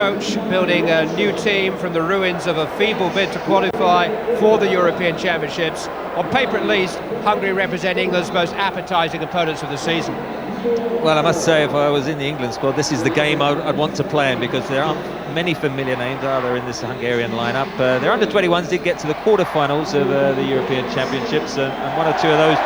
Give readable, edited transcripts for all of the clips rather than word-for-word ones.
Coach building a new team from the ruins of a feeble bid to qualify for the European Championships. On paper at least, Hungary represent England's most appetising opponents of the season. Well, I must say, if I was in the England squad, this is the game I'd want to play in, because there aren't many familiar names, are there, in this Hungarian lineup. Their under-21s did get to the quarter-finals of the European Championships, and one or two of those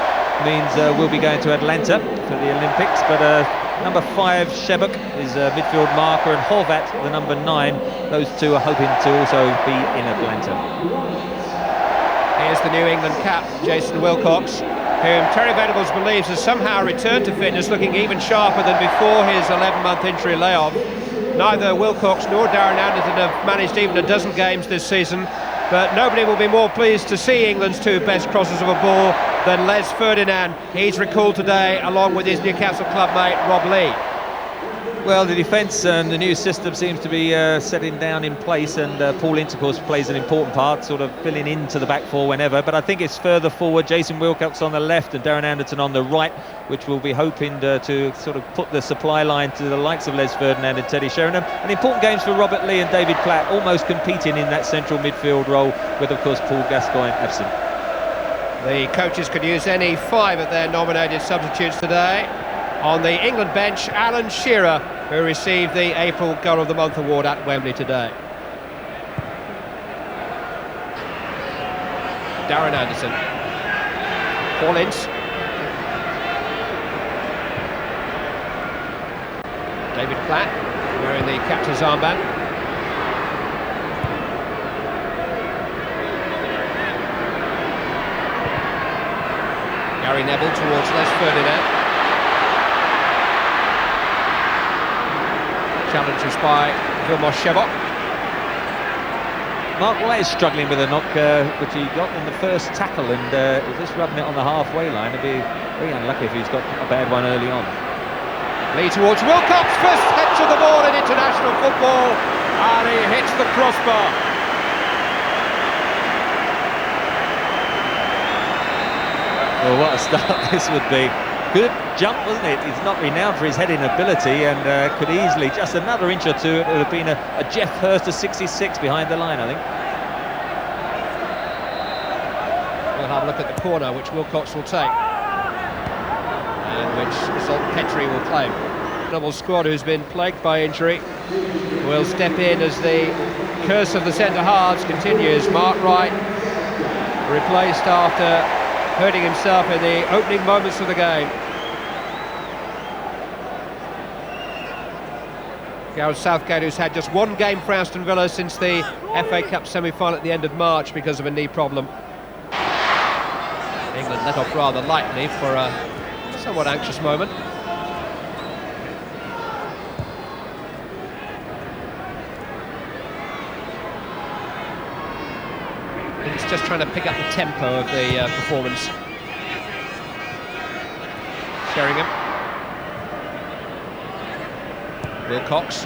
means we'll be going to Atlanta for the Olympics. But number 5, Shebuk, is a midfield marker, and Horvat, the number 9, those two are hoping to also be in Atlanta. Here's the New England cap, Jason Wilcox, whom Terry Venables believes has somehow returned to fitness, looking even sharper than before his 11-month injury layoff. Neither Wilcox nor Darren Anderton have managed even a dozen games this season, but nobody will be more pleased to see England's two best crosses of a ball than Les Ferdinand. He's recalled today along with his Newcastle club mate Rob Lee. Well, the defence and the new system seems to be setting down in place, and Paul Ince, of course, plays an important part, sort of filling into the back four whenever. But I think it's further forward, Jason Wilcox on the left and Darren Anderton on the right, which will be hoping to sort of put the supply line to the likes of Les Ferdinand and Teddy Sheringham. And important games for Robert Lee and David Platt, almost competing in that central midfield role, with, of course, Paul Gascoigne absent. The coaches could use any 5 of their nominated substitutes today. On the England bench, Alan Shearer, who received the April Goal of the Month award at Wembley today. Darren Anderton. Paul Ince. David Platt, wearing the captain's armband. Gary Neville towards Les Ferdinand. Challenges by Vilmos Shebuk. Mark White is struggling with a knock, which he got in the first tackle, and just rubbing it on the halfway line. It'd be very unlucky if he's got a bad one early on. Lee towards Wilcox, first touch of the ball in international football, and he hits the crossbar. Well, what a start this would be. Good jump, wasn't it? He's not renowned for his heading ability, and could easily, just another inch or two, it would have been a Jeff Hurst of 66 behind the line, I think. We'll have a look at the corner, which Wilcox will take, and which Salt Petrie will claim. Double squad, who's been plagued by injury, will step in as the curse of the centre-halves continues. Mark Wright, replaced after hurting himself in the opening moments of the game. Gareth Southgate, who's had just one game for Aston Villa since the FA Cup semi-final at the end of March because of a knee problem. England let off rather lightly for a somewhat anxious moment. It's just trying to pick up the tempo of the performance. Sheringham. Wilcox.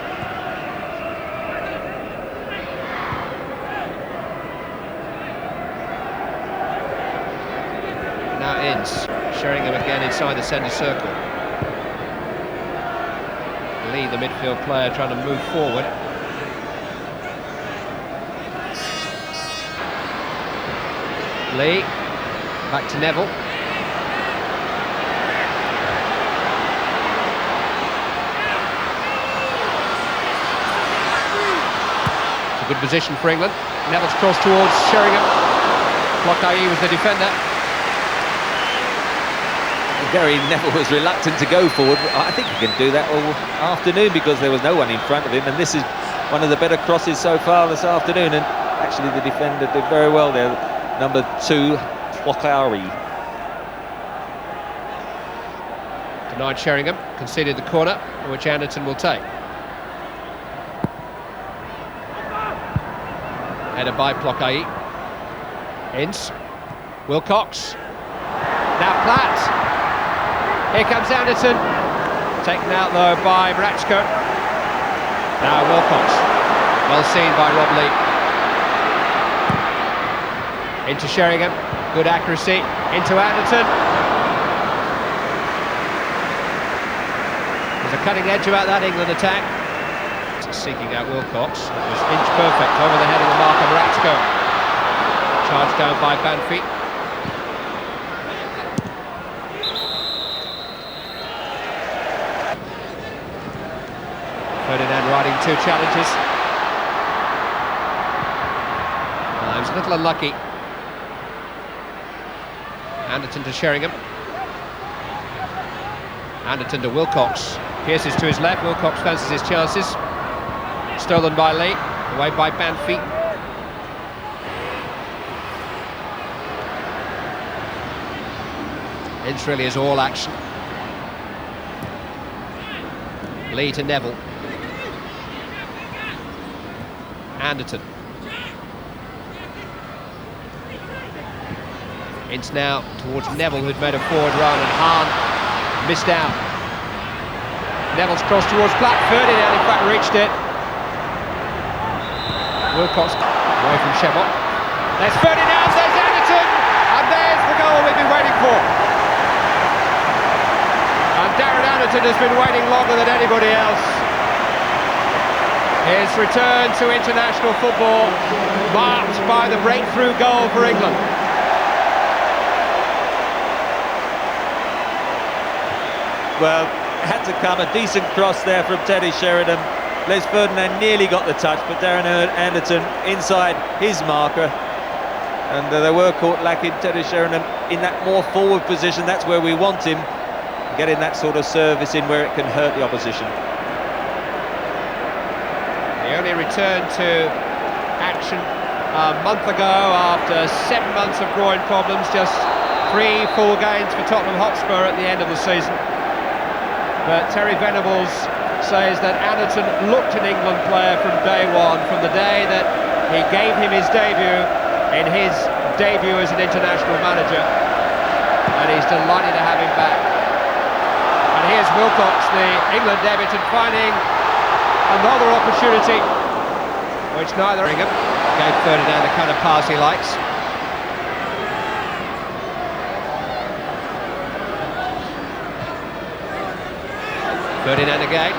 Now Ince. Sheringham again inside the centre circle. Lee, the midfield player, trying to move forward. Lee, back to Neville. It's a good position for England. Neville's cross towards Sheringham. Blockay was the defender. Gary Neville was reluctant to go forward. I think he can do that all afternoon because there was no one in front of him, and this is one of the better crosses so far this afternoon, and actually the defender did very well there. Number 2, Blockay. Denied Sheringham, conceded the corner, which Anderton will take. Headed by Blockay. Ince. Wilcox. Now Platt. Here comes Anderton. Taken out though by Mrachko. Now Wilcox. Well seen by Rob Lee. Into Sheringham, good accuracy, into Anderton. There's a cutting edge about that England attack. seeking out Wilcox. It was inch perfect over the head of the marker, Ratsko. Charged down by Banfi. Ferdinand riding 2 challenges. He was a little unlucky. Anderton to Sheringham. Anderton to Wilcox. Pierces to his left. Wilcox fancies his chances. Stolen by Lee. Away by Banfi. Ince really is all action. Lee to Neville. Anderton. Ince now towards Neville, who'd made a forward run, and Hahn missed out. Neville's cross towards Platt. Ferdinand in fact reached it. Wilcox away from Shebok. There's Ferdinand, there's Anderton, and there's the goal we've been waiting for. And Darren Anderton has been waiting longer than anybody else. His return to international football marked by the breakthrough goal for England. Well, had to come, a decent cross there from Teddy Sheringham. Les Ferdinand nearly got the touch, but Darren Anderton inside his marker. And they were caught lacking. Teddy Sheringham in that more forward position, that's where we want him. Getting that sort of service in where it can hurt the opposition. He only returned to action a month ago after 7 months of groin problems, just 3 full games for Tottenham Hotspur at the end of the season. But Terry Venables says that Anderton looked an England player from day one, from the day that he gave him his debut in his debut as an international manager, and he's delighted to have him back. And here's Wilcox, the England debutant, finding another opportunity, which neither Ingham gave Ferdinand the kind of pass he likes. Ferdinand again.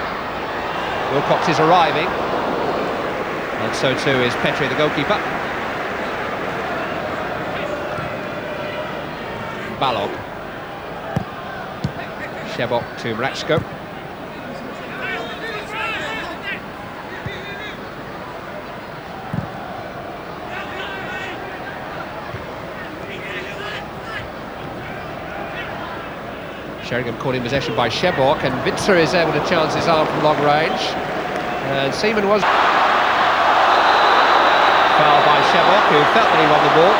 Wilcox is arriving, and so too is Petri, the goalkeeper. Balog. Shebok to Mraksko. Sheringham caught in possession by Shebok, and Witzer is able to chance his arm from long range. And Seaman was fouled by Shebok, who felt that he won the ball.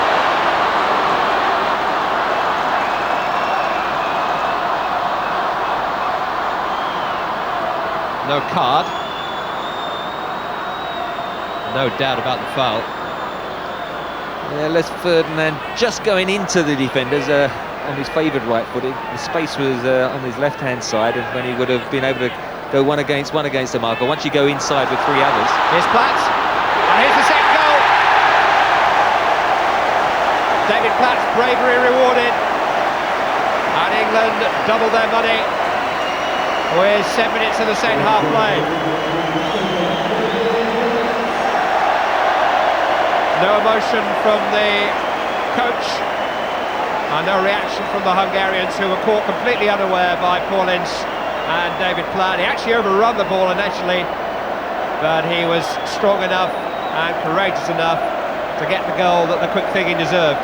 No card. No doubt about the foul. Yeah, Les Ferdinand just going into the defenders on his favoured right foot. The space was on his left-hand side, and when he would have been able to go one against the marker. Once you go inside with 3 others. Here's Platt, and here's the second goal. David Platt's bravery rewarded, and England double their money with 7 minutes of the second half played. No emotion from the coach, and no reaction from the Hungarians, who were caught completely unaware by Paul Ince and David Platt. He actually overrun the ball initially, but he was strong enough and courageous enough to get the goal that the quick thinking deserved.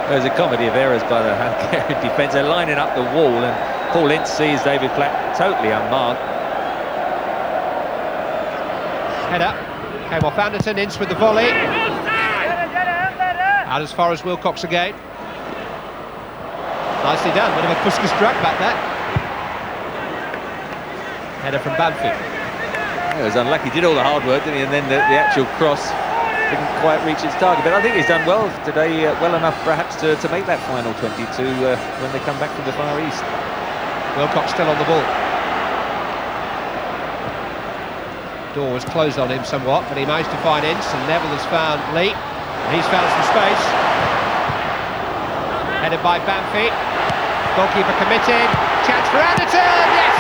There's a comedy of errors by the Hungarian defence. They're lining up the wall, and Paul Ince sees David Platt totally unmarked. Header came off Anderton. Ince with the volley. Out as far as Wilcox again. Nicely done, bit of a Puskas drag back there. Header from Banfi. He was unlucky, did all the hard work, didn't he? And then the actual cross didn't quite reach its target. But I think he's done well today, well enough perhaps to make that final 22 when they come back from the Far East. Wilcox still on the ball. Door was closed on him somewhat, but he managed to find Ince, and Neville has found Lee. And he's found some space. Headed by Banfi. Goalkeeper committed. Chance for Anderton. Yes!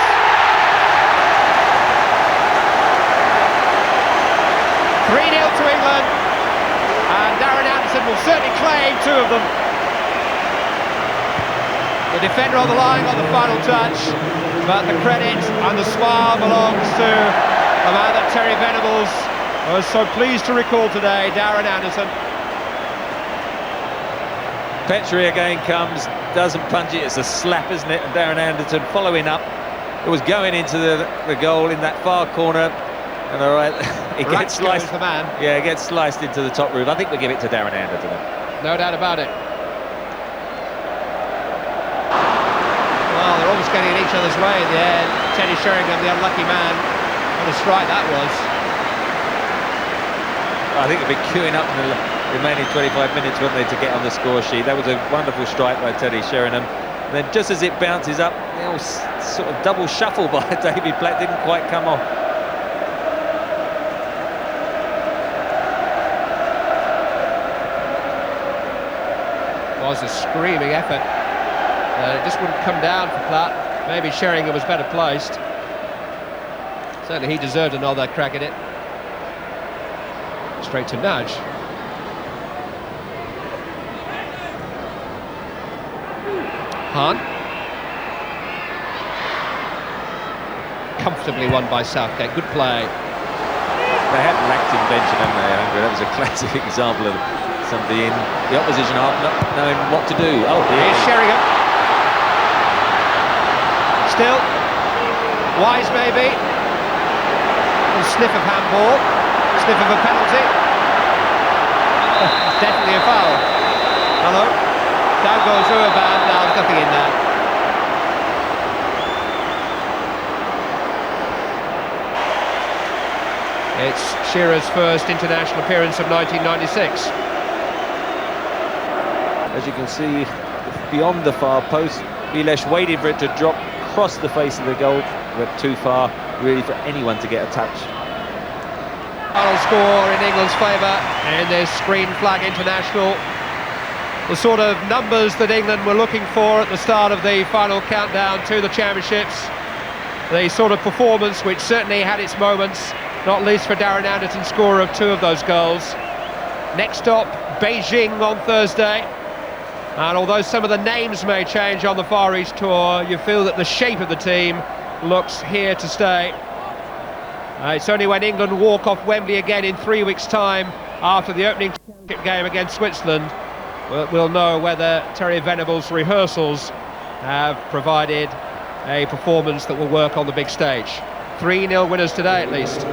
Anderton will certainly claim 2 of them. The defender on the line on the final touch, but the credit and the smile belongs to the man that Terry Venables was so pleased to recall today, Darren Anderton. Petrie again comes, doesn't punch it, it's a slap, isn't it? And Darren Anderton following up. It was going into the goal in that far corner, and all right, it gets sliced. The man. Yeah, it gets sliced into the top roof. I think we give it to Darren Anderton. No doubt about it. Well, they're almost getting in each other's way in the end. Teddy Sheringham, the unlucky man. What a strike that was. I think they'll be queuing up in the remaining 25 minutes, won't they, to get on the score sheet. That was a wonderful strike by Teddy Sheringham. And then just as it bounces up, the old sort of double shuffle by David Platt didn't quite come off. It was a screaming effort. It just wouldn't come down for Platt. Maybe Sheringham was better placed. Certainly he deserved another crack at it. Straight to nudge. Hahn. Comfortably won by Southgate. Good play. They have lacked invention, haven't they, Hungary? That was a classic example of somebody in the opposition half not knowing what to do. Oh, here's Sheringham. Still. Wise maybe. A sniff of handball. Sniff of a penalty. Definitely a foul. Hello. Down goes Urban. No, there's nothing in there. It's Shearer's first international appearance of 1996. As you can see, beyond the far post, Bilesh waited for it to drop across the face of the goal, but too far really for anyone to get a touch. Final score in England's favour in this green flag international. The sort of numbers that England were looking for at the start of the final countdown to the championships. The sort of performance which certainly had its moments, not least for Darren Anderton, scorer of 2 of those goals. Next stop, Beijing on Thursday. And although some of the names may change on the Far East Tour, you feel that the shape of the team looks here to stay. It's only when England walk off Wembley again in 3 weeks' time, after the opening game against Switzerland, we'll know whether Terry Venables' rehearsals have provided a performance that will work on the big stage. 3-0 winners today, at least.